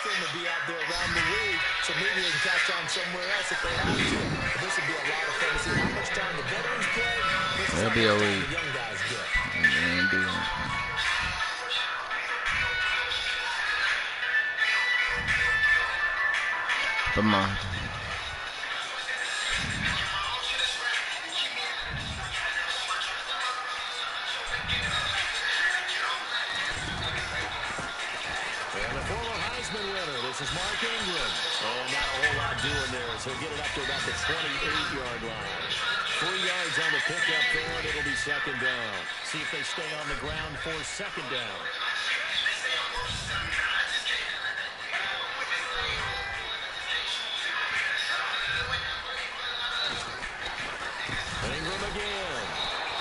To be out there around the league, so maybe they can catch on somewhere else if they have to. But this would be a lot of fun to see how much time the veterans play versus how much time the young guys get. Come on. This is Mark Ingram. And not a whole lot doing there, so he'll get it up to about the 28-yard line. 3 yards on the pickup there, and it'll be second down. See if they stay on the ground for second down. Ingram again.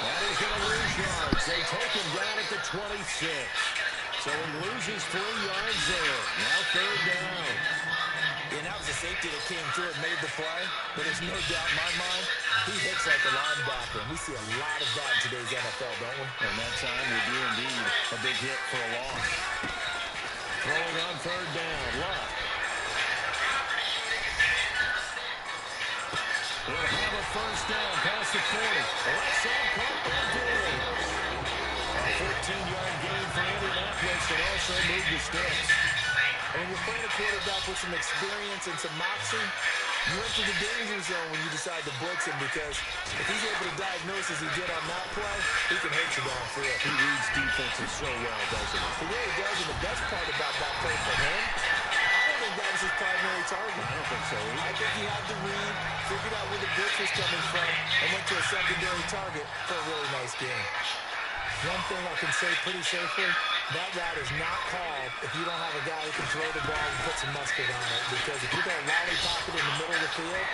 That is going to lose yards. They take him down at the 26. So he loses 3 yards there. Now third down. And that was a safety that came through and made the play. But there's no doubt in my mind, he hits like a linebacker. And we see a lot of that in today's NFL, don't we? And that time we do indeed a big hit for a loss. Throwing on third down. Luck. He'll have a first down past the 40. Left side caught by Dillon. A 14-yard gain for Indianapolis and also moved the sticks. And when you're playing a quarterback with some experience and some moxie, you enter the danger zone when you decide to blitz him, because if he's able to diagnose as he did on that play, he can hurt you downfield. He reads defenses so well, doesn't he? He really does, and the best part about that play for him, I don't think that was his primary target. I don't think so either. I think he had to read, figured out where the blitz was coming from, and went to a secondary target for a really nice game. One thing I can say pretty safely, that route is not called if you don't have a guy who can throw the ball and put some mustard on it. Because if you're going to lollipop it in the middle of the field,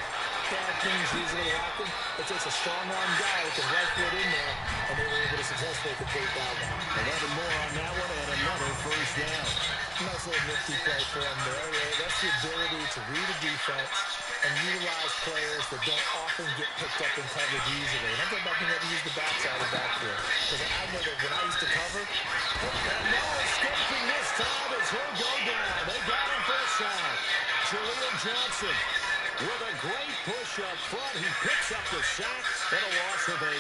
bad things usually happen. It takes a strong-arm guy who can right foot in there, and they were able to successfully complete that one. 11 more on that one, and another first down. Nice little nifty play for him there. That's the ability to read a defense and utilize players that don't often get picked up in coverage easily. And I'm talking about being able to use the backside of the backfield. Because I know that when I used to cover, and no escaping this time as he'll go down. They got him for a sack. Jaleel Johnson with a great push up front. He picks up the sack and a loss of 8.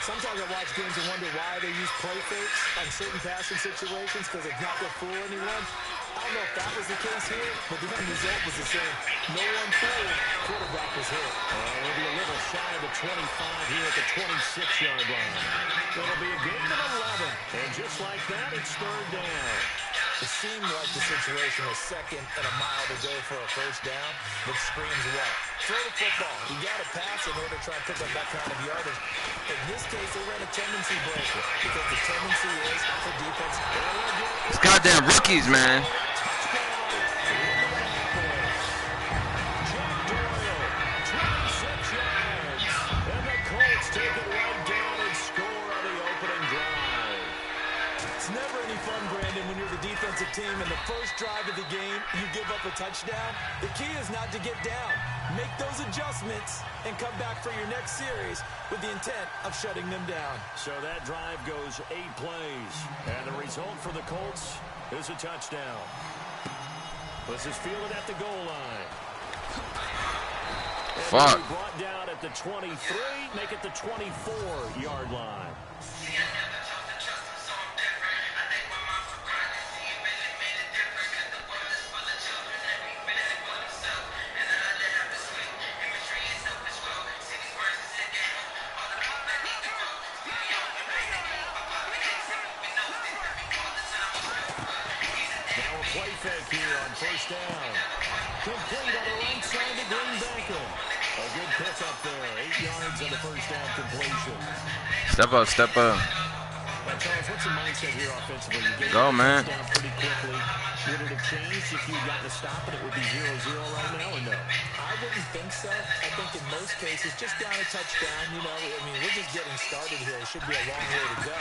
Sometimes I watch games and wonder why they use play fakes on certain passing situations, because it's not going to fool anyone. I don't know if that was the case here, but the end result was the same. No one fooled. Quarterback was hit. It'll be a little shy of the 25 here at the 26-yard line. It'll be a gain of 11. And just like that, it's third down. It seemed like the situation was second and a mile to go for a first down, but screams what? Throw the football. You got to pass in order to try and pick up that kind of yardage. In this case, they ran a tendency breaker, because the tendency is for defense. It's goddamn rookies, man. Team in the first drive of the game, you give up a touchdown. The key is not to get down. Make those adjustments and come back for your next series with the intent of shutting them down. So that drive goes 8 plays, and the result for the Colts is a touchdown. This is fielded at the goal line. Fuck. Brought down at the 23, make it the 24-yard line. Play fake here on first down. Complete on the right side to Green Banker. A good pick up there. 8 yards on the first down completion. Step up, step up. Charles, what's the mindset here offensively? You get go, man. Down pretty quickly. Would it have changed if you got to stop it? It would be 0-0 right now, or no? I wouldn't think so. I think in most cases, just down a touchdown, you know, I mean, we're just getting started here. It should be a long way to go.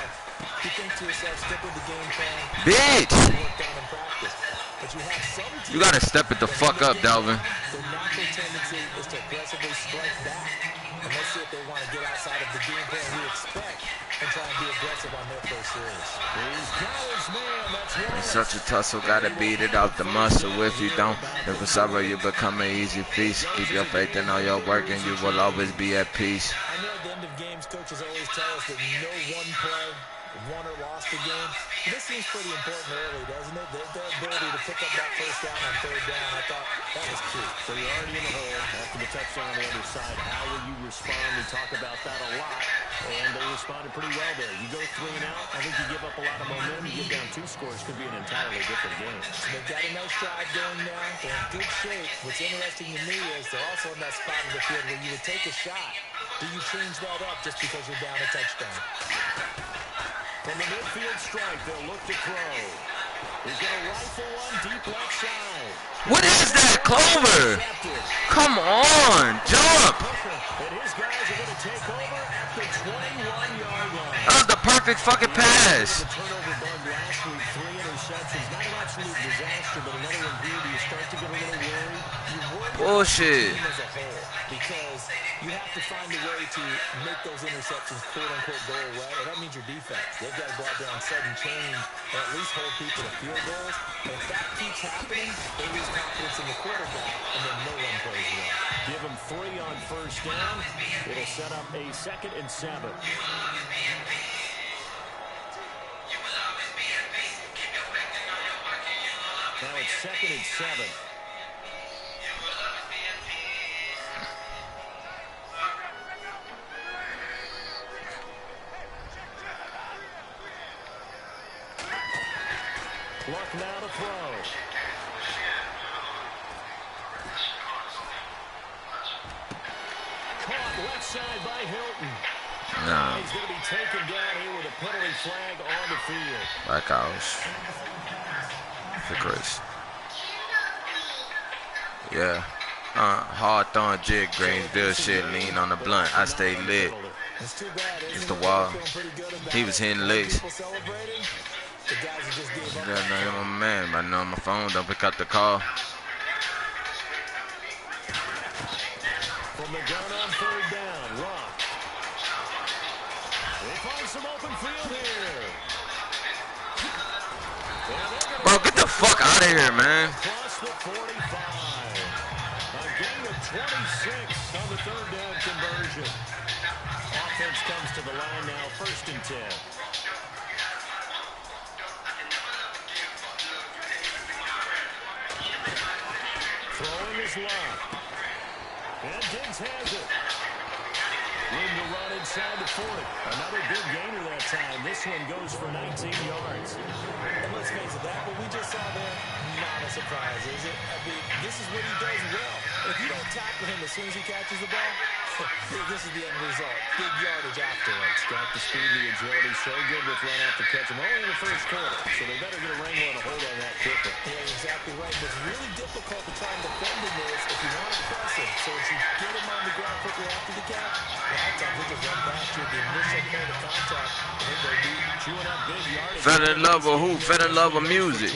You think to yourself, stick with the game plan. Bitch! Work down in practice. But you have some teams, You gotta step it the fuck up, Delvin. their natural tendency is to aggressively strike back. And let's see if they want to get outside of the game plan we expect. and try and be aggressive on their first series. He's got his man. That's one. It's such a tussle, gotta beat it out the muscle. If you don't, if it's over, you become an easy feast. Keep your faith in all your work and you will always be at peace. I know at the end of games, coaches always tell us that no one play won or lost the game. This seems pretty important early, doesn't it? Their ability to pick up that first down on third down, I thought that was key. So you're already in the hole after the touchdown on the other side. How will you respond? We talk about that a lot, and they responded pretty well there. You go 3 and out, I think you give up a lot of momentum. You get down 2 scores, could be an entirely different game. So they've got a nice drive going now. They're in good shape. What's interesting to me is they're also in that spot of the field where you would take a shot. Do you change that up just because you're down a touchdown? From the midfield strike, they'll look to throw. He's going to rifle one deep left side. What is that, Clover? Come on, jump. And his guys are going to take over at the 21-yard line. That was the perfect fucking pass. The turnover bug last week, 3 interceptions. Not an absolute disaster, but another one here. Do you start to get a little worried? You worry Bullshit. as a whole because you have to find a way to make those interceptions quote-unquote go away, and that means your defense. They've got to go out there on sudden change and at least hold people to field goals. And if that keeps happening, they lose confidence in the quarterback, and then no one plays well. Give them 3 on first down. It'll set up a 2nd and 7. Now it's 2nd and 7. Luck now to throw. Caught left side by Hilton. Nah. He's going to be taken down here with a penalty flag on the field. Back house. For Chris. Yeah. Hard throwing jig, Greensville shit, lean on the blunt. I stay lit. It's the wall. He was hitting licks. Yeah, no, my man, I know on my phone, don't pick up the call. From the gun on third down, Rock. They find some open field here. Bro, get the fuck out of here, man. Plus the 45. A gain of 26 on the third down conversion. Offense comes to the line now, 1st and 10. Throwing his line. And Diggs has it. Room to run inside the 40. Another big gainer that time. This one goes for 19 yards. And let's face it, that what we just saw there, not a surprise, is it? I mean, this is what he does well. If you don't tackle him as soon as he catches the ball, this is the end result. Big yardage afterwards. Got the speed, the agility, so good with run after catch. And only in the first quarter, so they better get a wrangle and a hold on that quicker. Yeah, exactly right. What's really difficult to try and defend him is if you want to press him. So if you get him on the ground quickly after the catch, a lot of times they just run past you at the initial point of contact, and then they'll be chewing up big yardage. Fell in love with who? Fell in love with music.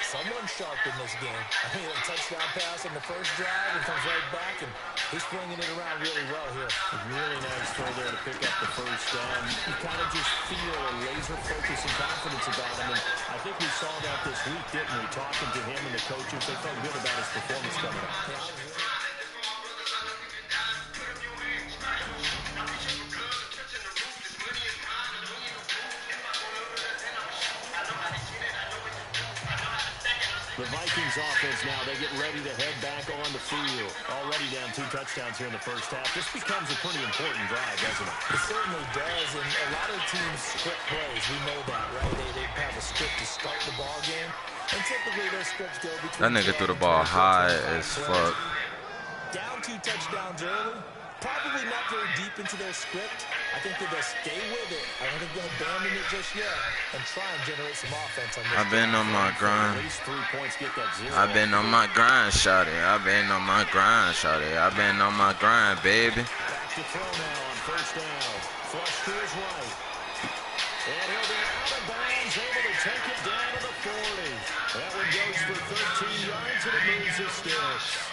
Someone sharp in this game. I mean, a touchdown pass on the first drive and comes right back, and he's swinging it around really well here. Really nice throw there to pick up the first down. You kind of just feel a laser focus and confidence about him, and I think we saw that this week, didn't we? Talking to him and the coaches, they felt good about his performance coming up. The Vikings offense now, they get ready to head back on the field. Already down 2 touchdowns here in the first half. This becomes a pretty important drive, doesn't it? It certainly does, and a lot of teams script plays. We know that, right? They have a script to start the ball game, and typically those scripts go between... That nigga threw the ball high as fuck. Down 2 touchdowns early. Probably not very deep into their script. I think that they'll stay with it. I don't think they'll abandon it just yet and try and generate some offense on this. I've been on my grind. At least 3 points, get that 0. I've been on my grind, shawty. I've been on my grind, shawty. I've been on my grind, baby. Back to throw now on first down. Flush to his right. And he'll be out of bounds, able to take it down to the 40. That one goes for 13 yards, and it moves his sticks.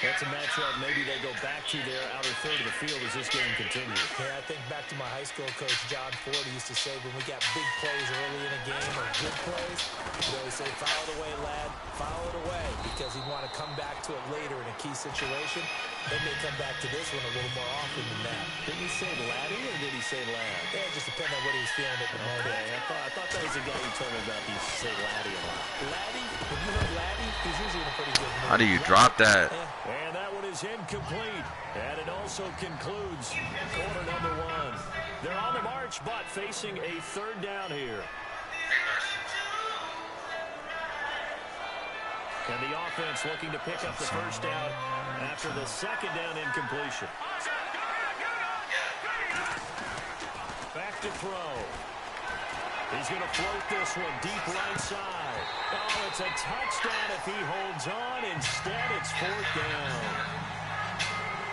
That's a matchup maybe they go back to their outer third of the field as this game continues. Yeah, I think back to my high school coach, John Ford, used to say when we got big plays early in a game or good plays, he'd always say, foul it away, lad, foul it away, because he'd want to come back to it later in a key situation. They may come back to this one a little more often than that. Did he say laddie or did he say lad? Yeah, it just depended on what he was feeling at the moment. Okay, I thought that was the guy you told me about. He used to say laddie a lot. Laddie, when you heard Laddie, he's usually in a pretty good mood. How do you drop that? And that one is incomplete. And it also concludes quarter number one. They're on the march, but facing a third down here. And the offense looking to pick up the first down after the second down incompletion. Back to throw. He's going to float this one deep right side. Oh, it's a touchdown if he holds on. Instead, it's fourth down.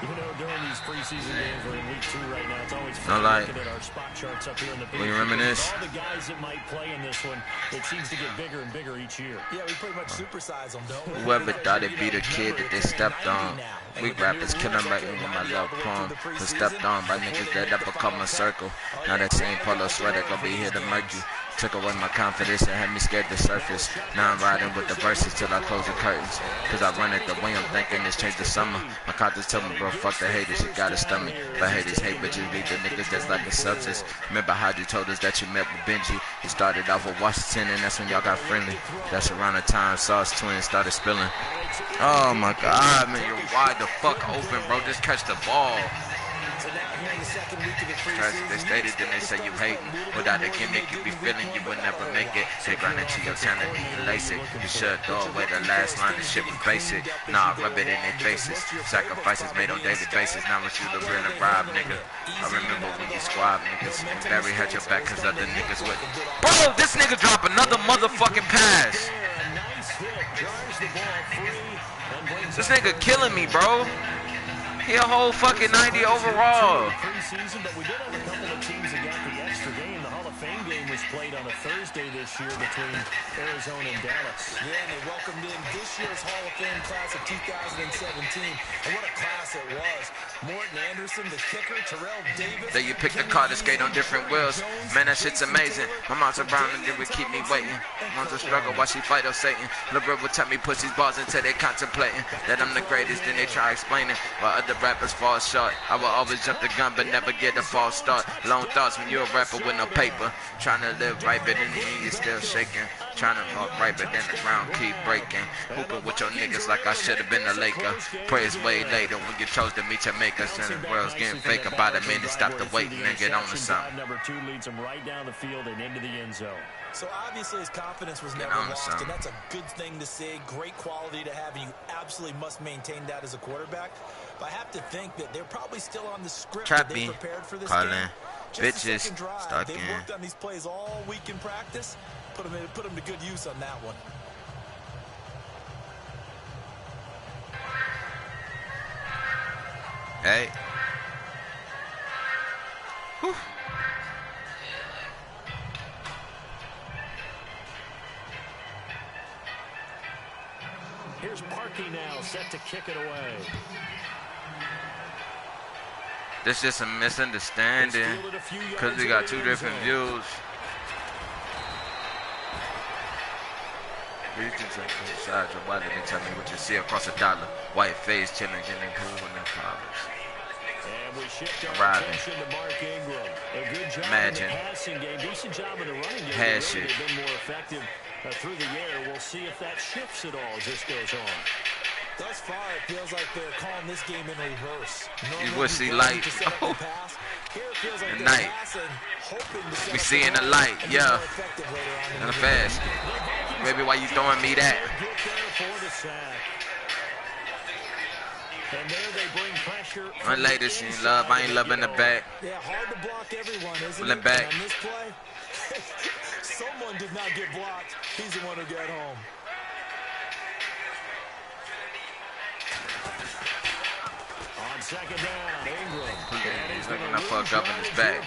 You know, during these preseason games, we're in week 2 right now. It's always fun looking at our spot charts up here in the booth. Will you reminisce? All the guys that might play in this one, it seems to get bigger and bigger each year. Yeah, we pretty much supersize them, don't we? Whoever thought it'd be the kid that they stepped on. Weak rappers killing right in with my love poem. Was stepped on by niggas that up become a circle. Now that same polo sweater gonna be here to murk you. Took away my confidence and had me scared to surface. Now I'm riding with the verses till I close the curtains. Cause I run it the way I'm thinking it's changed the summer. My conscience tell me, bro, fuck the haters, you got a stomach. But haters hate, but you lead the niggas that's like a substance. Remember how you told us that you met with Benji? You started off with Washington and that's when y'all got friendly. That's around the time Sauce Twins started spilling. Oh my God, man, you're wide the fuck open, bro. Just catch the ball. They stated, then they say you hating. Without a gimmick, you be feeling you would never make it. They grind into your talent and you lace it. You should throw away the last line, the shit was basic. Nah, rub it in their faces. Sacrifices made on daily basis. Now it's you the real and bribe, nigga. I remember when you squab niggas and Barry had your back cause other niggas with. Bro, this nigga drop another motherfucking pass. This nigga killing me, bro. He a whole fucking 90 overall. Preseason, but we did have a couple of teams that got the extra game. The Hall of Fame game was played on a Thursday this year between Arizona and Dallas. Yeah, and they welcomed in this year's Hall of Fame class of 2017. And what a class it was. Morton Anderson, the kicker, Terrell Davis. There you pick the car to skate on different wheels. Man, that shit's amazing. My mom's around and it would keep me waiting. Mom's a struggle while she fight on Satan. LeBron would tell me push these balls until they contemplating that I'm the greatest, then they try explaining while other rappers fall short. I will always jump the gun but never get a false start. Long thoughts when you're a rapper with no paper. Trying to live right but in the end you're still shaking. Trying to walk right but then the ground keep breaking. Hooping with your niggas like I should have been a Laker. Pray it's way later when you chose to meet your makers. And the world's getting fake about a minute. Stop the waiting and get on to something. Number 2 leads him right down the field and into the end zone. So obviously his confidence was never lost, and that's a good thing to say. Great quality to have, and you absolutely must maintain that as a quarterback. But I have to think that they're probably still on the script that they prepared for this game. Bitches, stuck in. They've worked on these plays all week in practice. Put them to good use on that one. Hey. Whew. Here's Parkey now, set to kick it away. This is just a misunderstanding because we got 2 different views. Why did they tell me what you see across $1? White face chilling, getting cool in the college. And we shift our attention to Mark Ingram. A good job in the passing game, decent job in the running game. Has been more effective through the air. We'll see if that shifts at all as this goes on. Thus far, it feels like they're calling this game in reverse. You would see light. Oh. The night. We seeing the light, yeah. In the fast. Baby, why you throwing me that? And there they bring pressure. My latest in love, I ain't loving the back. Yeah, hard to block everyone, isn't it? Back. On this play, someone did not get blocked. He's the one who got home. On second down, Ingram. He's looking up for a governor's back.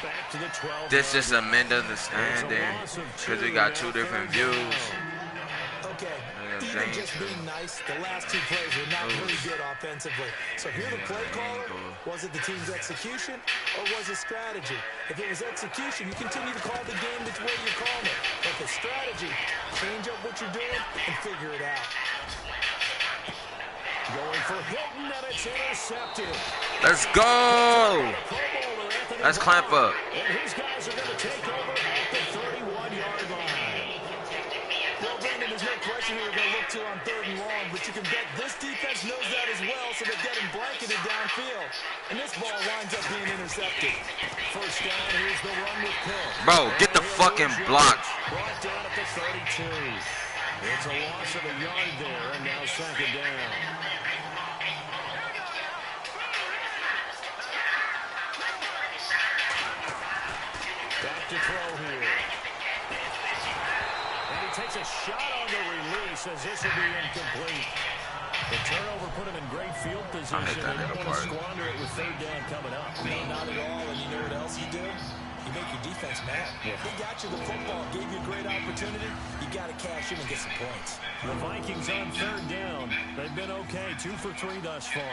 This is a misunderstanding because we got 2 different views. Okay. even just being nice, the last two plays were not very good offensively. So here the play caller, was it the team's execution or was it strategy? If it was execution, you continue to call the game the way you're calling it. But the strategy, change up what you're doing and figure it out. Going for Hilton, and it's intercepted. Let's go. Let's clamp up. And his guys are going to take over at the 31-yard line. Well, Brandon, there's no question who we're going to look to on 3rd and long, but you can bet this defense knows that as well, so they're getting blanketed downfield. And this ball winds up being intercepted. First down, here's the run with Pitt. Bro, get the fucking block. Brought down at the 32. It's a loss of a yard there, and now 2nd down. Back to throw here. And he takes a shot on the release as this will be incomplete. The turnover put him in great field position. And you don't want to squander it with 3rd down coming up. No, not at all. And you know what else you do? You make your defense mad. Yeah. They got you the football, gave you a great opportunity. You got to cash in and get some points. The Vikings on 3rd down. They've been okay, 2 for 3 thus far.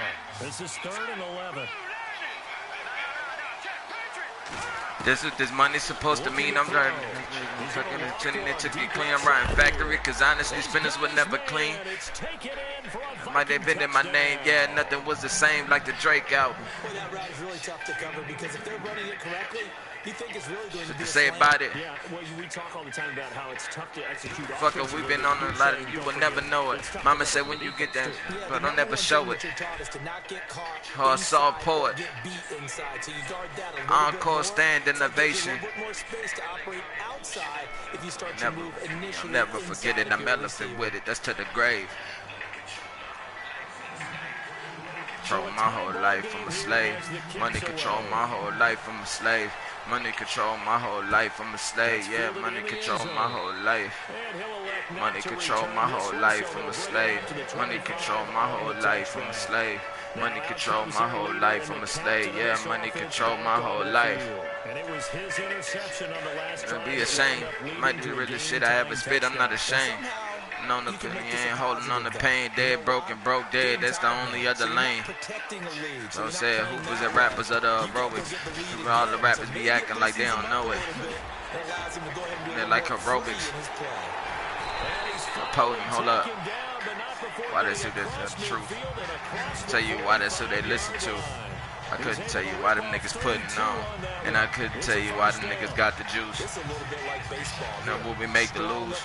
This is 3rd and 11. This is this money's supposed to mean. I'm trying to get clean. I'm riding factory, cause honestly, spinners would never clean. Might have been in my name, yeah, nothing was the same like the Drake out. Well, that route is really tough to cover because if they're running it correctly, you think it's really going to be to say about it. Yeah, well, we talk all the time about how it's tough to execute. Fucker, we've been on a lot of, you will never know it. Mama said when you get that, but I'll never show it. Her soft poet. Encore stand innovation. Never forget it, I'm elephant with it, that's to the grave. Control my whole life, I'm a slave. Money control my whole life, I'm a slave. Money control my whole life, I'm a slave. Yeah, money control my whole life. Money control my whole life, I'm a slave. Money control my whole life, I'm a slave. Money control my whole life, I'm a slave. Yeah, money control my whole life. And it was his interception on the last drive. Be ashamed. Might be the realest shit I ever spit, I'm not ashamed. On the pain, you ain't holding on the pain. Dead, broken, broke, dead. That's the only other lane. So I said, hoopers and rappers are the aerobics. All the rappers be acting like they don't know it. They're like aerobics. Potent, hold up. Why that's who that's the truth. Tell you why that's who they listen to. I couldn't tell you why them niggas putting on. And I couldn't tell you why them niggas got the juice. Now will we make the lose?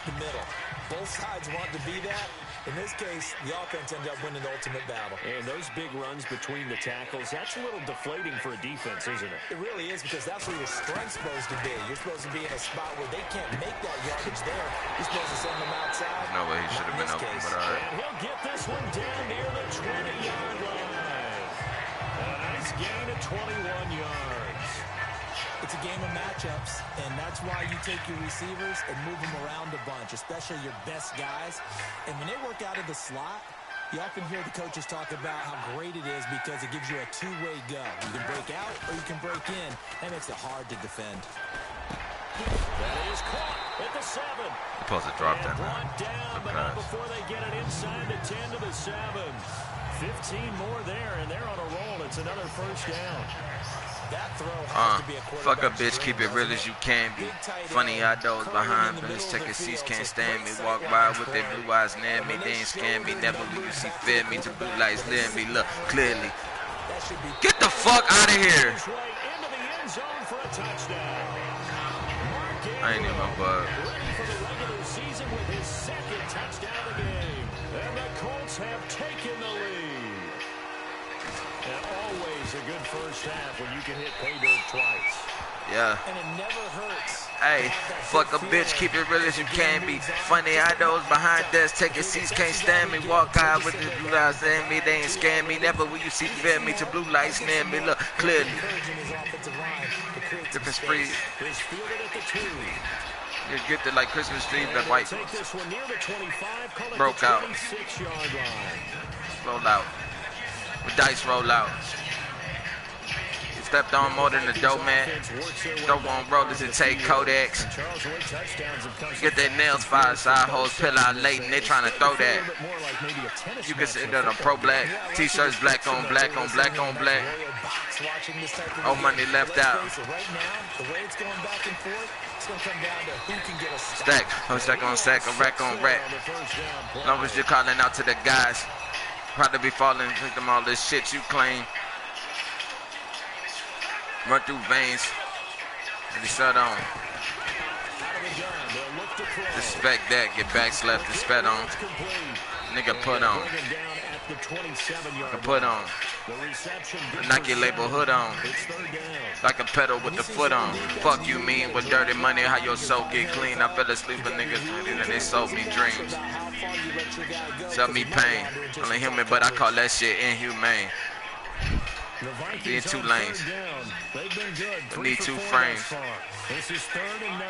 Both sides want to be that. In this case, the offense ended up winning the ultimate battle. And those big runs between the tackles, that's a little deflating for a defense, isn't it? It really is, because that's where your strength's supposed to be. You're supposed to be in a spot where they can't make that yardage there. You're supposed to send them outside. No way he should have been open, but all right. And he'll get this one down near the 20-yard line. A nice gain of 21 yards. It's a game of matchups, and that's why you take your receivers and move them around a bunch, especially your best guys. And when they work out of the slot, you often hear the coaches talk about how great it is because it gives you a two-way go. You can break out or you can break in. That makes it hard to defend. That is caught at the 7. You're supposed to drop that, man. Down, but not before they get it inside the 10 to the 7. 15 more there, and they're on a roll. It's another first down. That throw has to be a fuck a bitch, keep it real as you can be. Funny how those behind us taking seats can't stand me. Walk by with their blue eyes near me, they ain't scan me. Never will you see fear me to blue lights near me. Look clearly. Get the fuck out of here. I ain't even bug. And the Colts have taken the lead. And always a good first half when you can hit pay dirt twice. Yeah. And it never hurts. Hey, fuck a bitch, keep it real as you can be. Funny how those behind us taking seats can't stand me. Walk out with the blue lights near me, they ain't scan me. Never will you see fear me to blue lights near me. Look clearly. Different spree. You get the like Christmas tree, that white broke out. Roll out. With dice roll out. Stepped on more than the dope man. Dope on rollers and take Kodaks. Get their nails fired, side hoes, pill out late, and they trying to throw that. You can see that on pro black. T-shirts black on black on black on black. Oh, money left out. Stack on stack, a rack on rack. Long as you're calling out to the guys. Probably be falling victim all this shit you claim. Run through veins. And he shut on. Respect that. Get back slapped and spat on. Nigga put on. Nigga put on. Nike label hood on. Like a pedal with the foot on. Fuck you mean with dirty money, how your soul get clean. I fell asleep with niggas and they sold me dreams. Sold me pain. Only human, but I call that shit inhumane. Be in 2 lanes. I need 2 frames. This is 3rd and 9.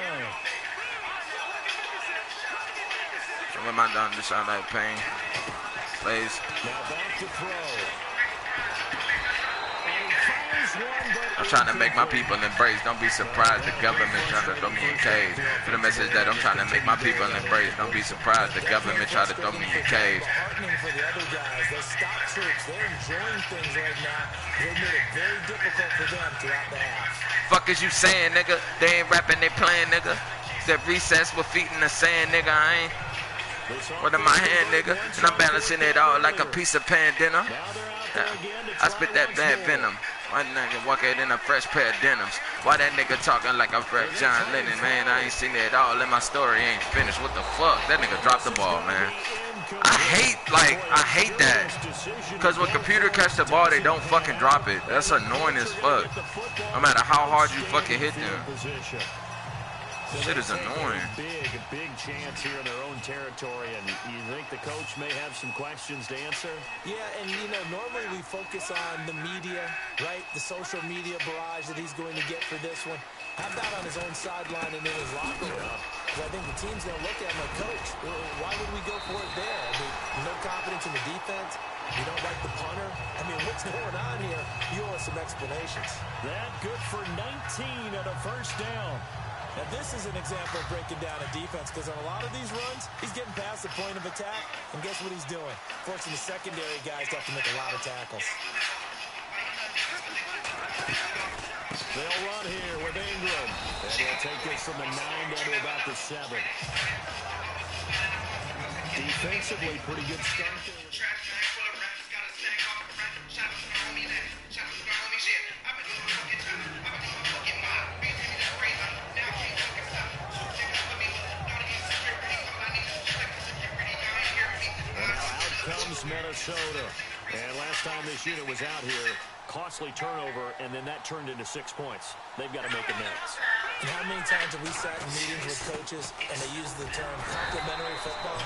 So what am I done to sound like pain? Plays. Now back to throw. I'm trying to make my people embrace. Don't be surprised the government trying to throw me in cage. For the message that I'm trying to make my people embrace. Don't be surprised the government trying to throw me in cage. For the other guys, those stock troops, they're enjoying things right now. They made it very difficult for them throughout the half. Fuck is you saying, nigga? They ain't rapping, they playing, nigga. That recess with feet in the sand, nigga. I ain't. What in my hand, nigga? And I'm balancing it all like a piece of pan dinner. I spit that bad venom. Why nigga walk it in a fresh pair of denims? Why that nigga talking like a fresh John Lennon? Man, I ain't seen it all and my story ain't finished. What the fuck? That nigga dropped the ball, man. I hate that. Cause when computer catch the ball, they don't fucking drop it. That's annoying as fuck. No matter how hard you fucking hit them. Shit is annoying. Big chance here in their own territory, and you think the coach may have some questions to answer? Yeah, and you know, normally we focus on the media, right? The social media barrage that he's going to get for this one. How about on his own sideline and in his locker room? Because I think the team's going to look at him like, Coach, why would we go for it there? I mean, no confidence in the defense. You don't like the punter. I mean, what's going on here? You owe us some explanations. That good for 19 at a first down. Now, this is an example of breaking down a defense, because on a lot of these runs, he's getting past the point of attack, and guess what he's doing? Forcing the secondary guys to have to make a lot of tackles. They'll run here with Ingram, and they'll take this from the 9 down to about the 7. Defensively, pretty good start there. Minnesota. And last time this unit was out here, costly turnover, and then that turned into 6 points. They've got to make amends. And how many times have we sat in meetings with coaches and they use the term complementary football?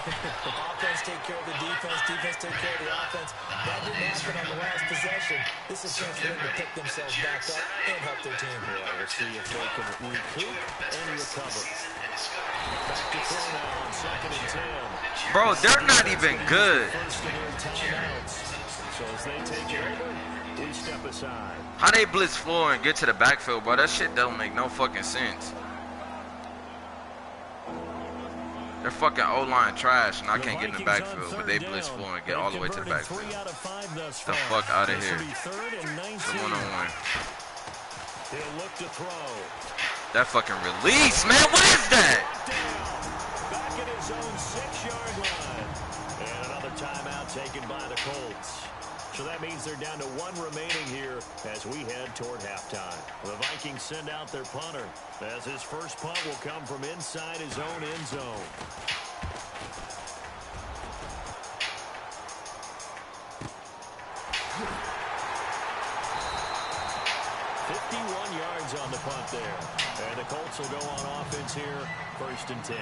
Offense take care of the defense, defense take care of the offense. That didn't happen on the last possession. This is a chance for them to pick themselves back up and help their team. Yeah, we'll see if they can recoup and recover. Back to throw now on 2nd and 10. Bro, they're not even good. So as they take over, we step aside. How they blitz floor and get to the backfield, bro? That shit don't make no fucking sense. They're fucking O-line trash, and I can't get in the backfield, but they blitz floor and get all the way to the backfield. Get the fuck out of here. It's a one-on-one. He'll look to throw. That fucking release, man. What is that? Back at his own 6-yard line. And another timeout taken by the Colts. So that means they're down to 1 remaining here as we head toward halftime. The Vikings send out their punter as his first punt will come from inside his own end zone. On the punt there. And the Colts will go on offense here, 1st and 10.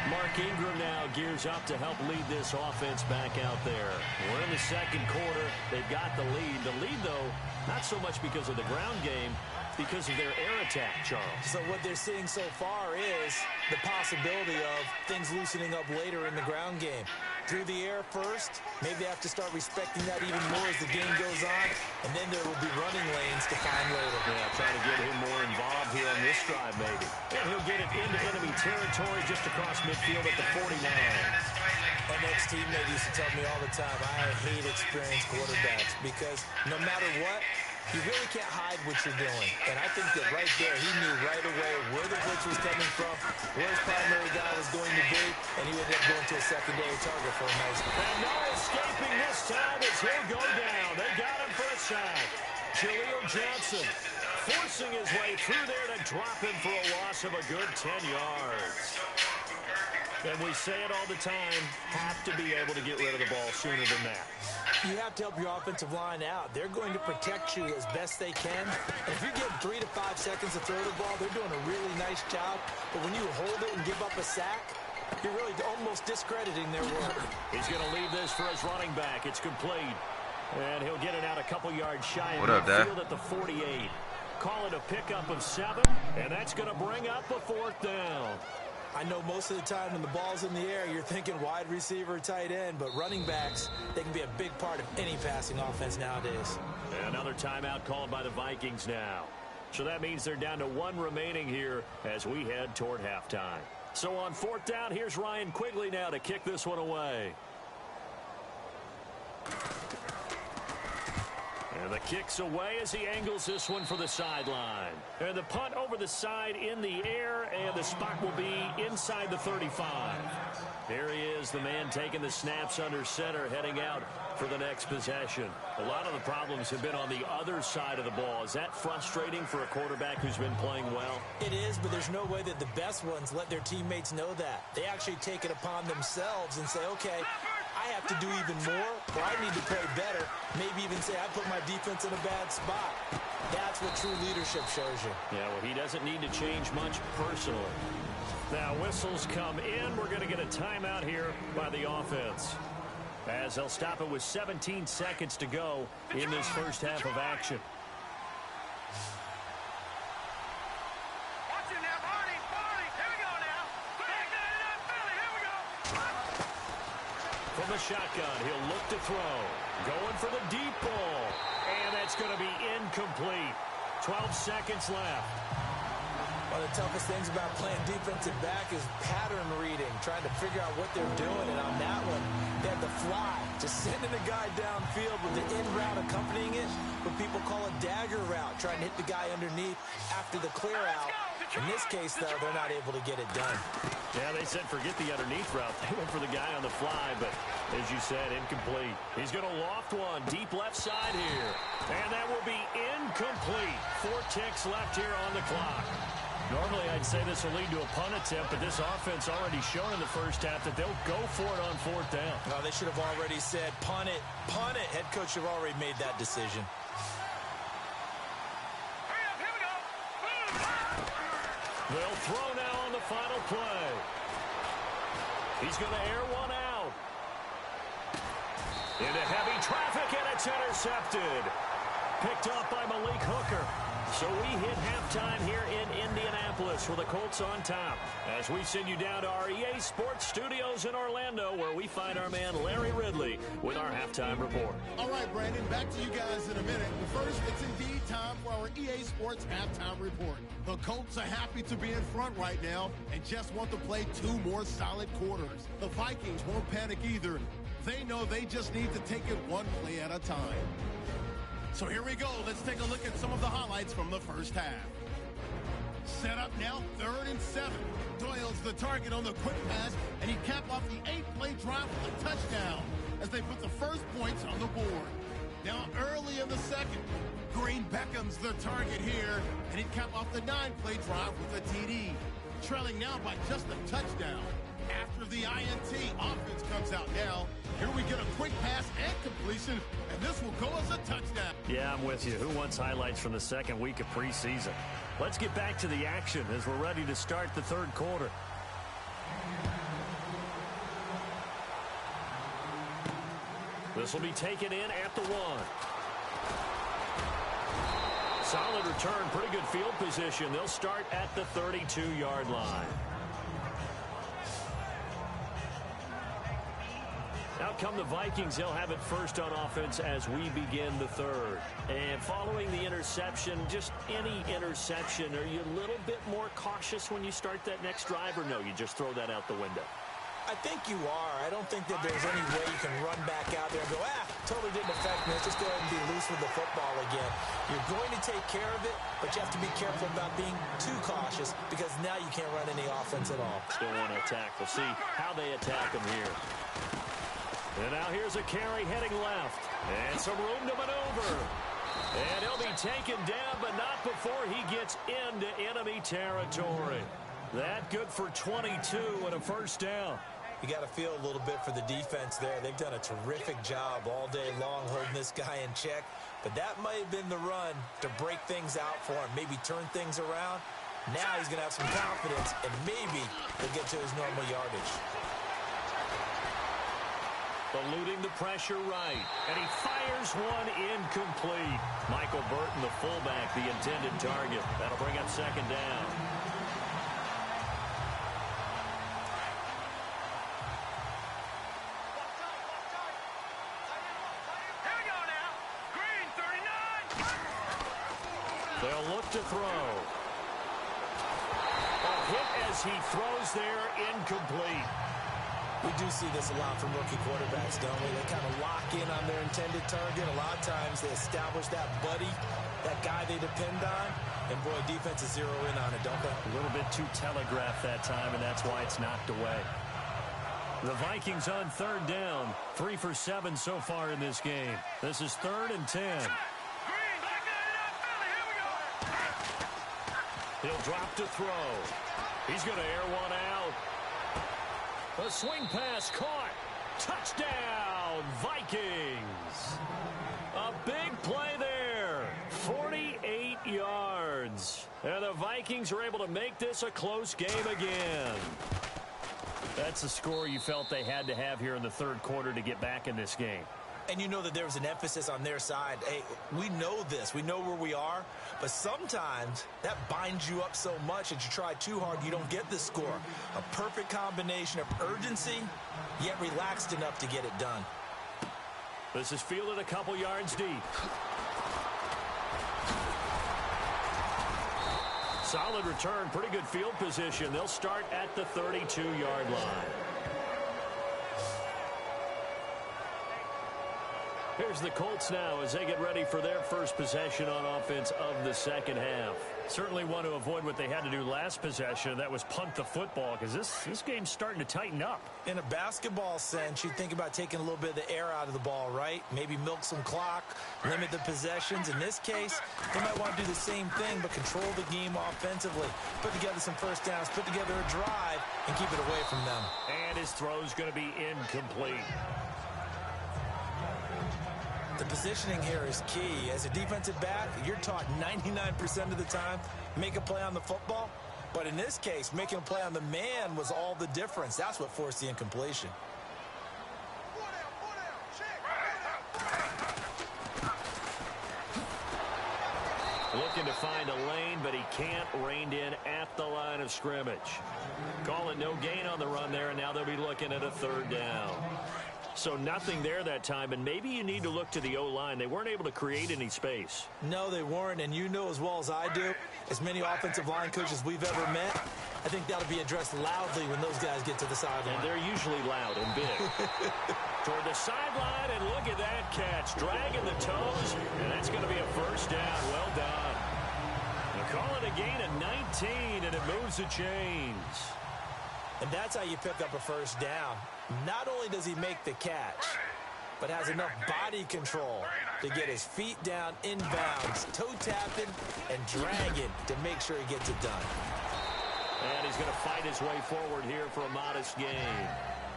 Mark Ingram now gears up to help lead this offense back out there. We're in the 2nd quarter. They've got the lead. The lead, though, not so much because of the ground game. because of their air attack, Charles. So what they're seeing so far is the possibility of things loosening up later in the ground game. Through the air first, maybe they have to start respecting that even more as the game goes on, and then there will be running lanes to find later. Yeah, trying to get him more involved here on this drive, maybe. And he'll get it into enemy territory just across midfield at the 49. My next teammate used to tell me all the time, I hate experienced quarterbacks because no matter what, you really can't hide what you're doing. And I think that right there, he knew right away where the blitz was coming from, where his primary guy was going to be, and he ended up going to a secondary target for a nice play. And no escaping this time as he'll go down. They got him for a sack. Jaleel Johnson forcing his way through there to drop him for a loss of a good 10 yards. And we say it all the time, have to be able to get rid of the ball sooner than that. You have to help your offensive line out. They're going to protect you as best they can. And if you're getting 3 to 5 seconds to throw the ball, they're doing a really nice job. But when you hold it and give up a sack, you're really almost discrediting their work. He's going to leave this for his running back. It's complete. And he'll get it out a couple yards shy of midfield at the 48. Call it a pickup of 7, and that's going to bring up a 4th down. I know most of the time when the ball's in the air, you're thinking wide receiver, tight end, but running backs, they can be a big part of any passing offense nowadays. And another timeout called by the Vikings now. So that means they're down to 1 remaining here as we head toward halftime. So on 4th down, here's Ryan Quigley now to kick this one away. And the kick's away as he angles this one for the sideline. And the punt over the side in the air, and the spot will be inside the 35. There he is, the man taking the snaps under center, heading out for the next possession. A lot of the problems have been on the other side of the ball. Is that frustrating for a quarterback who's been playing well? It is, but there's no way that the best ones let their teammates know that. They actually take it upon themselves and say, okay, I have to do even more, or I need to play better. Maybe even say, I put my defense in a bad spot. That's what true leadership shows you. Yeah, well, he doesn't need to change much personally. Now, whistles come in. We're going to get a timeout here by the offense, as they'll stop it with 17 seconds to go in this first half of action. From the shotgun, he'll look to throw. Going for the deep ball. And that's going to be incomplete. 12 seconds left. One of the toughest things about playing defensive back is pattern reading, trying to figure out what they're doing. And on that one, they had the fly, just sending a guy downfield with the in route accompanying it, what people call a dagger route, trying to hit the guy underneath after the clear out. In this case, though, they're not able to get it done. Yeah, they said forget the underneath route. They went for the guy on the fly, but as you said, incomplete. He's going to loft one deep left side here. And that will be incomplete. 4 ticks left here on the clock. Normally, I'd say this will lead to a punt attempt, but this offense already shown in the first half that they'll go for it on 4th down. No, they should have already said, punt it, punt it. Head coach should have already made that decision. They'll throw now on the final play. He's going to air one out. Into heavy traffic, and it's intercepted. Picked up by Malik Hooker. So we hit halftime here in Indianapolis with the Colts on top, as we send you down to our EA Sports Studios in Orlando, where we find our man Larry Ridley with our halftime report. All right, Brandon, back to you guys in a minute. But first, it's indeed time for our EA Sports halftime report. The Colts are happy to be in front right now and just want to play 2 more solid quarters. The Vikings won't panic either. They know they just need to take it 1 play at a time. So here we go. Let's take a look at some of the highlights from the first half. Set up now, 3rd and 7. Doyle's the target on the quick pass, and he capped off the 8-play drive with a touchdown as they put the first points on the board. Now early in the second, Green Beckham's the target here, and he capped off the 9-play drive with a TD. Trailing now by just a touchdown. After the INT, offense comes out now. Here we get a quick pass and completion, and this will go as a touchdown. Yeah, I'm with you. Who wants highlights from the second week of preseason? Let's get back to the action as we're ready to start the 3rd quarter. This will be taken in at the 1. Solid return, pretty good field position. They'll start at the 32-yard line. Out come the Vikings. They'll have it first on offense as we begin the third. And following the interception, just any interception, are you a little bit more cautious when you start that next drive, or no, you just throw that out the window? I think you are. I don't think that there's any way you can run back out there and go, totally didn't affect me. Let's just go ahead and be loose with the football again. You're going to take care of it, but you have to be careful about being too cautious because now you can't run any offense at all. Still want to attack. We'll see how they attack them here. And now here's a carry heading left. And some room to maneuver. And he'll be taken down, but not before he gets into enemy territory. That good for 22 and a first down. You got to feel a little bit for the defense there. They've done a terrific job all day long holding this guy in check. But that might have been the run to break things out for him, maybe turn things around. Now he's going to have some confidence, and maybe he'll get to his normal yardage. Eluding the pressure right, and he fires one incomplete. Michael Burton, the fullback, the intended target. That'll bring up second down. They'll look to throw. A hit as he throws there, incomplete. We do see this a lot from rookie quarterbacks, don't we? They kind of lock in on their intended target. A lot of times they establish that buddy, that guy they depend on, and boy, defenses zero in on it, don't they? A little bit too telegraphed that time, and that's why it's knocked away. The Vikings on third down, 3 for 7 so far in this game. This is 3rd and 10. He'll drop to throw. He's going to air one out. A swing pass caught. Touchdown, Vikings. A big play there. 48 yards. And the Vikings are able to make this a close game again. That's the score you felt they had to have here in the third quarter to get back in this game. And you know that there was an emphasis on their side. Hey, we know this. We know where we are. But sometimes that binds you up so much that you try too hard, you don't get the score. A perfect combination of urgency, yet relaxed enough to get it done. This is fielded a couple yards deep. Solid return, pretty good field position. They'll start at the 32-yard line. Here's the Colts now as they get ready for their first possession on offense of the second half. Certainly want to avoid what they had to do last possession. That was punt the football, because this game's starting to tighten up. In a basketball sense, you think about taking a little bit of the air out of the ball, right? Maybe milk some clock, limit the possessions. In this case, they might want to do the same thing, but control the game offensively. Put together some first downs, put together a drive, and keep it away from them. And his throw's going to be incomplete. The positioning here is key. As a defensive back, you're taught 99% of the time, make a play on the football. But in this case, making a play on the man was all the difference. That's what forced the incompletion. Looking to find a lane, but he can't. Reined in at the line of scrimmage. Call it no gain on the run there, and now they'll be looking at a third down. So nothing there that time, and maybe you need to look to the O-line. They weren't able to create any space. No, they weren't, and you know as well as I do, as many offensive line coaches we've ever met, I think that'll be addressed loudly when those guys get to the sideline. And they're usually loud and big. Toward the sideline, and look at that catch. Dragging the toes, and that's going to be a first down. Well done. They'll call it a gain of 19, and it moves the chains. And that's how you pick up a first down. Not only does he make the catch, but has enough body control to get his feet down inbounds, toe tapping and dragging to make sure he gets it done. And he's going to fight his way forward here for a modest gain.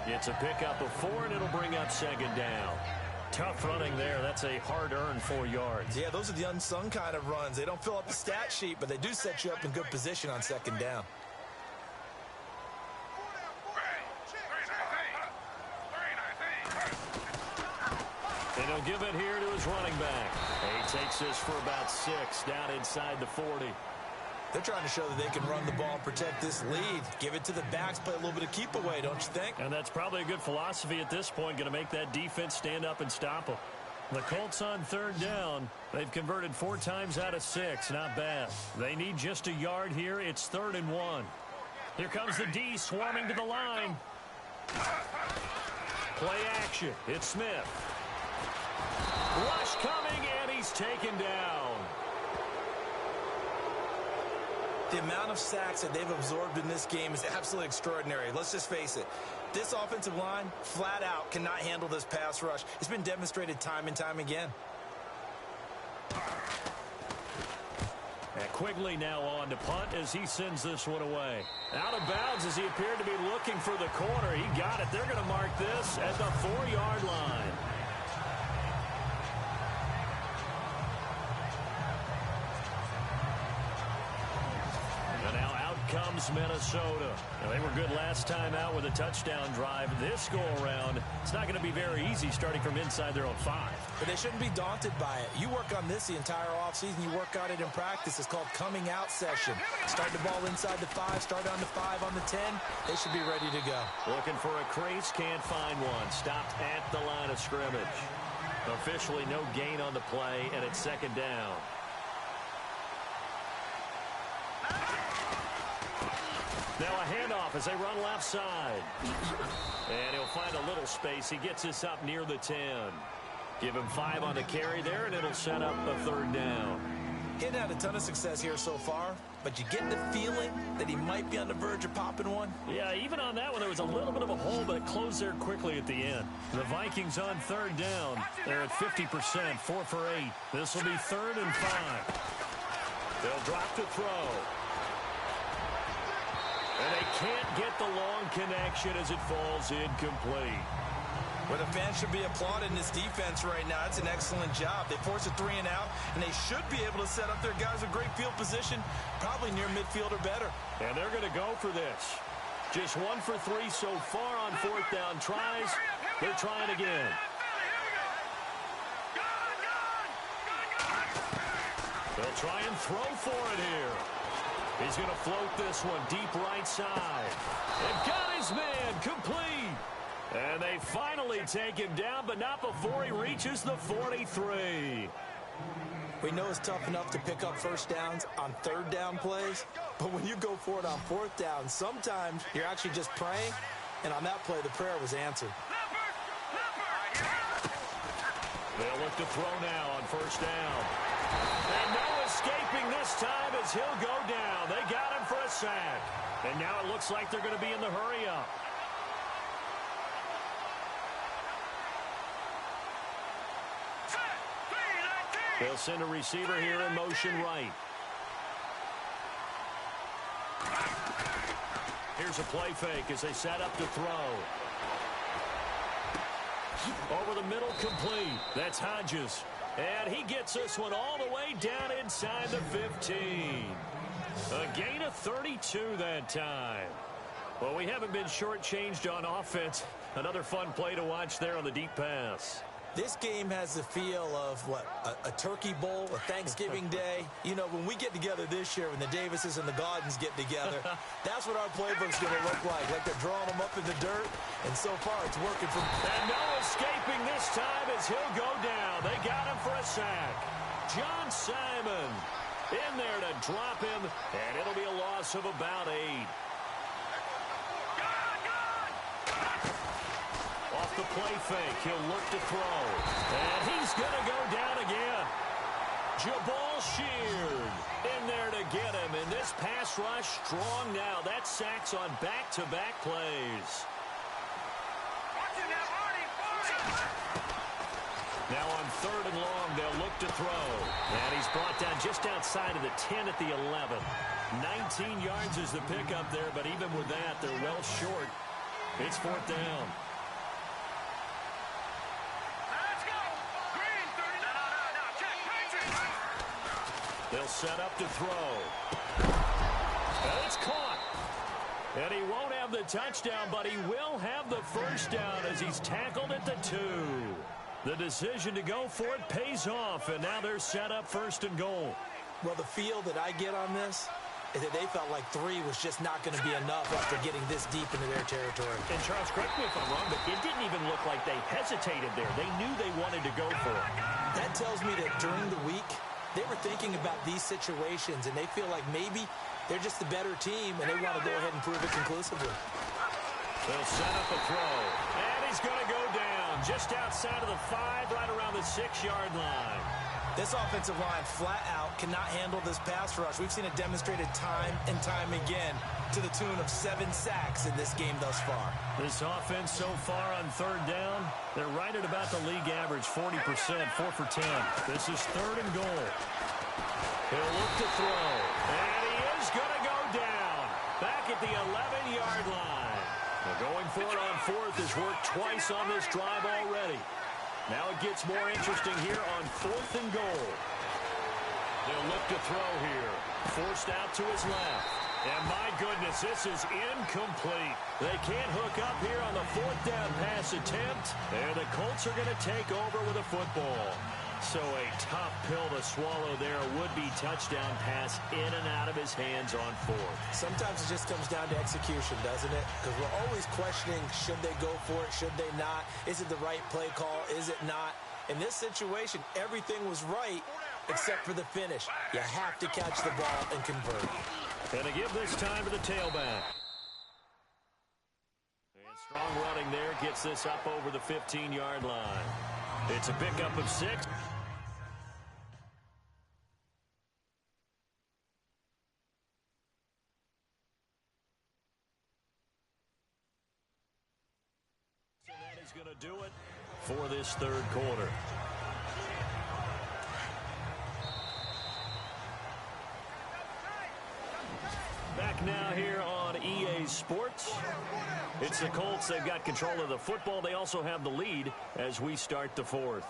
It's a pickup of 4, and it'll bring up second down. Tough running there. That's a hard-earned 4 yards. Yeah, those are the unsung kind of runs. They don't fill up the stat sheet, but they do set you up in good position on second down. And he'll give it here to his running back. And he takes this for about 6 down inside the 40. They're trying to show that they can run the ball and protect this lead. Give it to the backs, play a little bit of keep away, don't you think? And that's probably a good philosophy at this point, going to make that defense stand up and stop them. The Colts on 3rd down. They've converted 4 times out of 6. Not bad. They need just a yard here. It's 3rd and 1. Here comes the D swarming to the line. Play action. It's Smith. Rush coming, and he's taken down. The amount of sacks that they've absorbed in this game is absolutely extraordinary. Let's just face it. This offensive line, flat out, cannot handle this pass rush. It's been demonstrated time and time again. And Quigley now on to punt as he sends this one away. Out of bounds as he appeared to be looking for the corner. He got it. They're going to mark this at the 4-yard line. Comes Minnesota. Now, they were good last time out with a touchdown drive. This go-around, it's not going to be very easy starting from inside their own 5. But they shouldn't be daunted by it. You work on this the entire offseason. You work on it in practice. It's called coming out session. Start the ball inside the 5, start on the 5, on the 10. They should be ready to go. Looking for a crease, can't find one. Stopped at the line of scrimmage. Officially no gain on the play, and it's 2nd down. Now a handoff as they run left side. And he'll find a little space. He gets this up near the 10. Give him 5 on the carry there, and it'll set up a 3rd down. He hadn't had a ton of success here so far, but you get the feeling that he might be on the verge of popping one. Yeah, even on that one, there was a little bit of a hole, but it closed there quickly at the end. The Vikings on 3rd down. They're at 50%, 4 for 8. This will be 3rd and 5. They'll drop to throw. And they can't get the long connection as it falls incomplete. Well, the fans should be applauding this defense right now. It's an excellent job. They force a 3 and out, and they should be able to set up their guys with great field position, probably near midfield or better. And they're going to go for this. Just 1 for 3 so far on 4th down tries. They're trying again. They'll try and throw for it here. He's going to float this one deep right side. They've got his man complete. And they finally take him down, but not before he reaches the 43. We know it's tough enough to pick up first downs on 3rd down plays, but when you go for it on 4th down, sometimes you're actually just praying, and on that play, the prayer was answered. They'll look to throw now on 1st down. And no escaping this time as he'll go down. They got him for a sack. And now it looks like they're going to be in the hurry-up. They'll send a receiver here in motion right. Here's a play fake as they set up to throw. Over the middle, complete. That's Hodges. And he gets this one all the way down inside the 15. A gain of 32 that time. Well, we haven't been shortchanged on offense. Another fun play to watch there on the deep pass. This game has the feel of, what, a turkey bowl, a Thanksgiving day. You know, when we get together this year, when the Davises and the Gaudens get together, that's what our playbook's going to look like they're drawing them up in the dirt, and so far it's working for them. And no escaping this time as he'll go down. They got him for a sack. John Simon in there to drop him, and it'll be a loss of about 8. Off the play fake, he'll look to throw. And he's going to go down again. Jabal Sheard in there to get him. And this pass rush strong now. That's sacks on back-to-back plays. Now on 3rd and long, they'll look to throw. And he's brought down just outside of the 10 at the 11. 19 yards is the pickup there, but even with that, they're well short. It's 4th down. They'll set up to throw. And it's caught. And he won't have the touchdown, but he will have the first down as he's tackled at the 2. The decision to go for it pays off, and now they're set up 1st and goal. Well, the feel that I get on this is that they felt like 3 was just not going to be enough after getting this deep into their territory. And Charles, correct me if I'm wrong, but it didn't even look like they hesitated there. They knew they wanted to go for it. That tells me that during the week, they were thinking about these situations, and they feel like maybe they're just the better team, and they want to go ahead and prove it conclusively. They'll set up a throw, and he's going to go down just outside of the 5, right around the 6-yard line. This offensive line flat out cannot handle this pass rush. We've seen it demonstrated time and time again to the tune of 7 sacks in this game thus far. This offense so far on 3rd down, they're right at about the league average, 40%, 4 for 10. This is 3rd and goal. He'll look to throw, and he is going to go down back at the 11-yard line. Now going for it on 4th has worked twice on this drive already. Now it gets more interesting here on 4th and goal. They'll look to throw here. Forced out to his left. And my goodness, this is incomplete. They can't hook up here on the 4th down pass attempt. And the Colts are going to take over with a football. So a tough pill to swallow there. A would-be touchdown pass in and out of his hands on 4th. Sometimes it just comes down to execution, doesn't it? Because we're always questioning, should they go for it, should they not? Is it the right play call? Is it not? In this situation, everything was right except for the finish. You have to catch the ball and convert. And to give this time to the tailback. And strong running there gets this up over the 15-yard line. It's a pickup of 6. Going to do it for this 3rd quarter. Back now here on EA Sports. It's the Colts. They've got control of the football. They also have the lead as we start the 4th.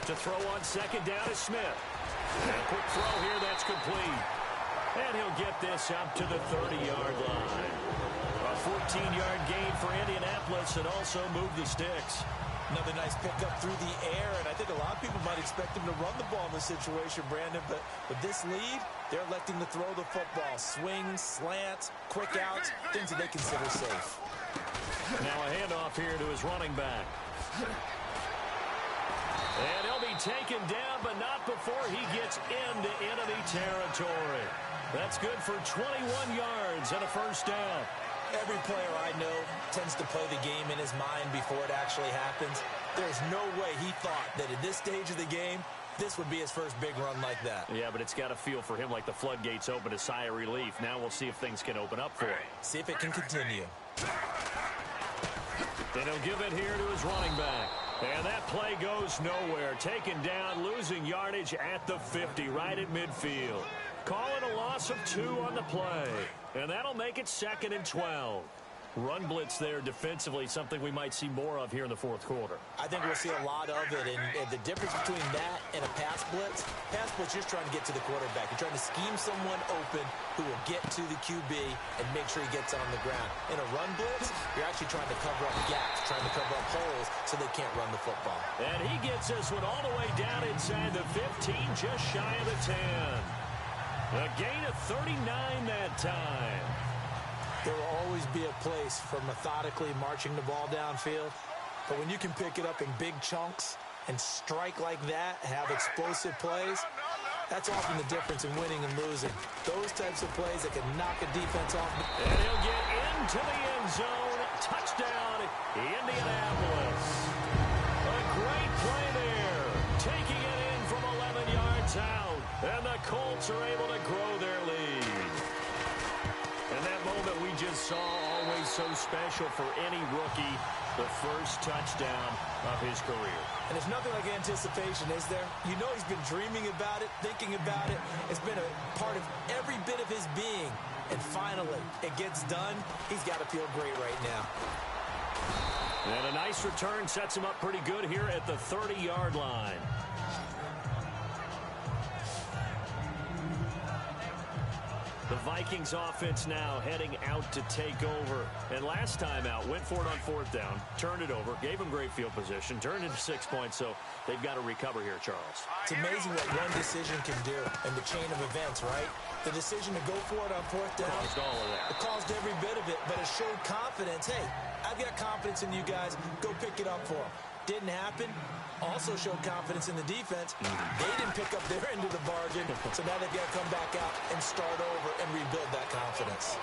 To throw on 2nd down is Smith. And a quick throw here, that's complete. And he'll get this up to the 30-yard line. A 14-yard gain for Indianapolis and also move the sticks. Another nice pickup through the air, and I think a lot of people might expect him to run the ball in this situation, Brandon, but with this lead, they're electing to throw the football. Swings, slants, quick outs, things that they consider safe. Now a handoff here to his running back. And he'll be taken down, but not before he gets into enemy territory. That's good for 21 yards and a 1st down. Every player I know tends to play the game in his mind before it actually happens. There's no way he thought that at this stage of the game, this would be his first big run like that. Yeah, but it's got to feel for him like the floodgates open, a sigh of relief. Now we'll see if things can open up for him. See if it can continue. Then he'll give it here to his running back. And that play goes nowhere. Taken down, losing yardage at the 50, right at midfield. Calling a loss of 2 on the play. And that'll make it 2nd and 12. Run blitz there defensively, something we might see more of here in the 4th quarter. I think we'll see a lot of it, and the difference between that and a pass blitz, you're just trying to get to the quarterback. You're trying to scheme someone open who will get to the QB and make sure he gets on the ground. In a run blitz, you're actually trying to cover up gaps, trying to cover up holes so they can't run the football. And he gets this one all the way down inside the 15, just shy of the 10. A gain of 39 that time. There will always be a place for methodically marching the ball downfield. But when you can pick it up in big chunks and strike like that, have explosive plays, that's often the difference in winning and losing. Those types of plays that can knock a defense off. And he'll get into the end zone. Touchdown, Indianapolis. A great play there. Taking it in from 11 yards out. And the Colts are able to grow their lead. And that moment we just saw, always so special for any rookie, the first touchdown of his career. And there's nothing like anticipation, is there? You know he's been dreaming about it, thinking about it. It's been a part of every bit of his being. And finally, it gets done. He's got to feel great right now. And a nice return sets him up pretty good here at the 30-yard line. The Vikings offense now heading out to take over. And last time out, went for it on 4th down, turned it over, gave them great field position, turned into 6 points, so they've got to recover here, Charles. It's amazing what one decision can do in the chain of events, right? The decision to go for it on 4th down. Caused all of that. It caused every bit of it, but it showed confidence. Hey, I've got confidence in you guys. Go pick it up for them. Didn't happen. Also showed confidence in the defense. They didn't pick up their end of the bargain, so now they've got to come back out and start over and rebuild that confidence.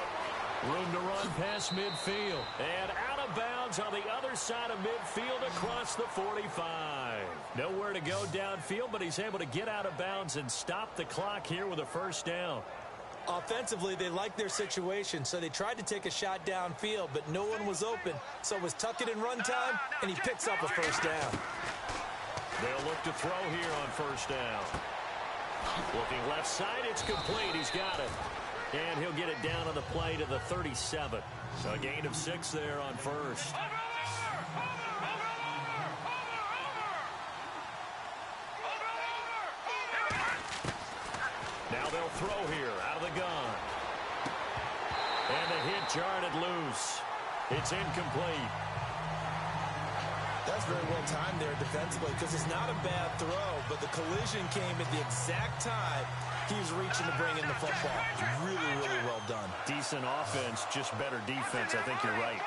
Room to run past midfield. And out of bounds on the other side of midfield across the 45. Nowhere to go downfield, but he's able to get out of bounds and stop the clock here with a 1st down. Offensively, they liked their situation, so they tried to take a shot downfield, but no one was open. So it was tuck it in run time, and he picks up a 1st down. They'll look to throw here on 1st down. Looking left side, it's complete. He's got it. And he'll get it down on the play to the 37. So a gain of 6 there on 1st. Now they'll throw here out of the gun. And the hit jarred it loose. It's incomplete. That's very well timed there defensively because it's not a bad throw, but the collision came at the exact time he was reaching to bring in the football. Really, really well done. Decent offense, just better defense. I think you're right.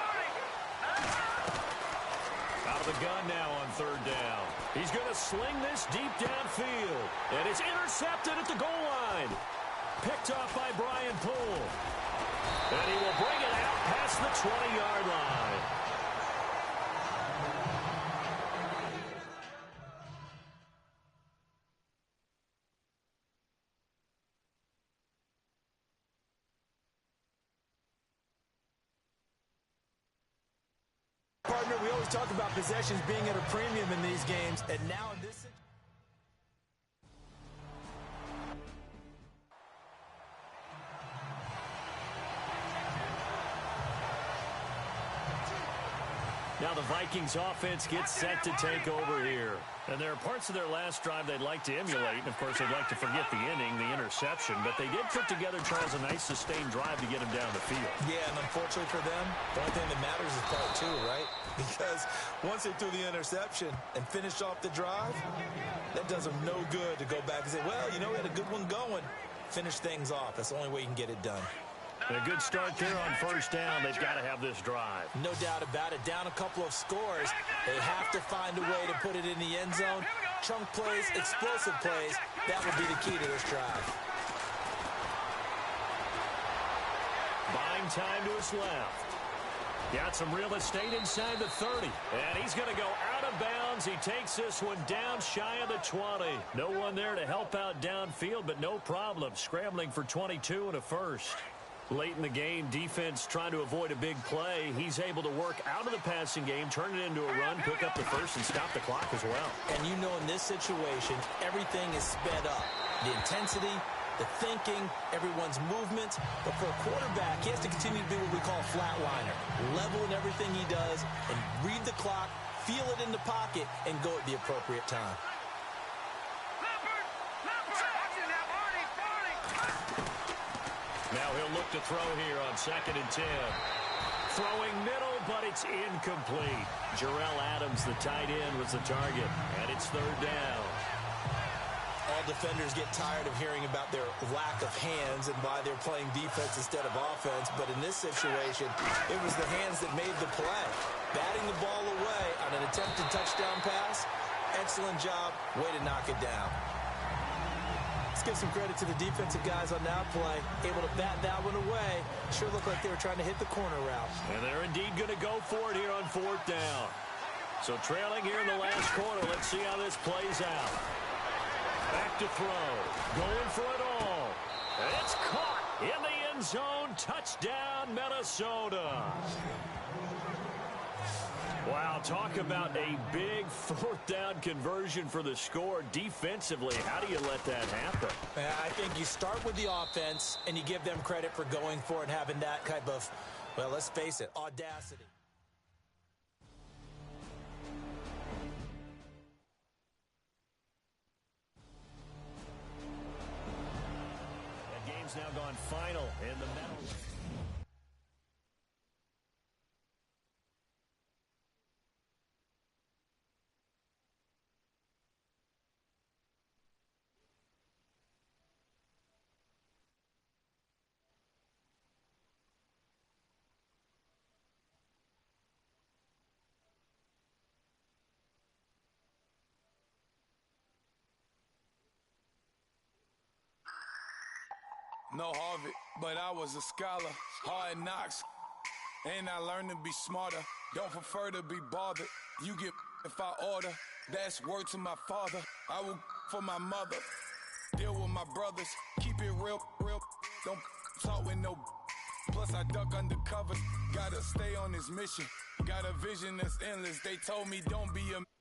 Out of the gun now on 3rd down. He's going to sling this deep downfield. And it's intercepted at the goal line. Picked off by Brian Poole. And he will bring it out past the 20-yard line. Partner, we always talk about possessions being at a premium in these games, and now in this situation. Now the Vikings offense gets set to take over here. And there are parts of their last drive they'd like to emulate. And, of course, they'd like to forget the inning, the interception. But they did put together, Charles, a nice sustained drive to get him down the field. Yeah, and unfortunately for them, the only thing that matters is part 2, right? Because once they threw the interception and finished off the drive, that does them no good to go back and say, well, you know, we had a good one going. Finish things off. That's the only way you can get it done. And a good start there on 1st down. They've got to have this drive. No doubt about it. Down a couple of scores. They have to find a way to put it in the end zone. Chunk plays, explosive plays. That will be the key to this drive. Buying time to his left. Got some real estate inside the 30. And he's going to go out of bounds. He takes this one down shy of the 20. No one there to help out downfield, but no problem. Scrambling for 22 and a 1st. Late in the game, defense trying to avoid a big play. He's able to work out of the passing game, turn it into a run, pick up the 1st, and stop the clock as well. And you know in this situation, everything is sped up. The intensity, the thinking, everyone's movements. But for a quarterback, he has to continue to be what we call a flatliner. Level in everything he does and read the clock, feel it in the pocket, and go at the appropriate time. Now he'll look to throw here on 2nd and 10. Throwing middle, but it's incomplete. Jarrell Adams, the tight end, was the target, and it's 3rd down. All defenders get tired of hearing about their lack of hands and why they're playing defense instead of offense, but in this situation, it was the hands that made the play. Batting the ball away on an attempted touchdown pass, excellent job, way to knock it down. Let's give some credit to the defensive guys on that play. Able to bat that one away. Sure looked like they were trying to hit the corner route. And they're indeed going to go for it here on 4th down. So trailing here in the last quarter. Let's see how this plays out. Back to throw. Going for it all. And it's caught in the end zone. Touchdown, Minnesota. Wow, talk about a big 4th down conversion for the score. Defensively, how do you let that happen? I think you start with the offense, and you give them credit for going for it and having that type of, well, let's face it, audacity. now gone final in the medal race. No Harvard, but I was a scholar. Hard knocks, and I learned to be smarter. Don't prefer to be bothered. You get if I order. That's word to my father. I will for my mother. Deal with my brothers. Keep it real, real. Don't talk with no. Plus I duck undercover. Gotta stay on this mission. Got a vision that's endless. They told me don't be a.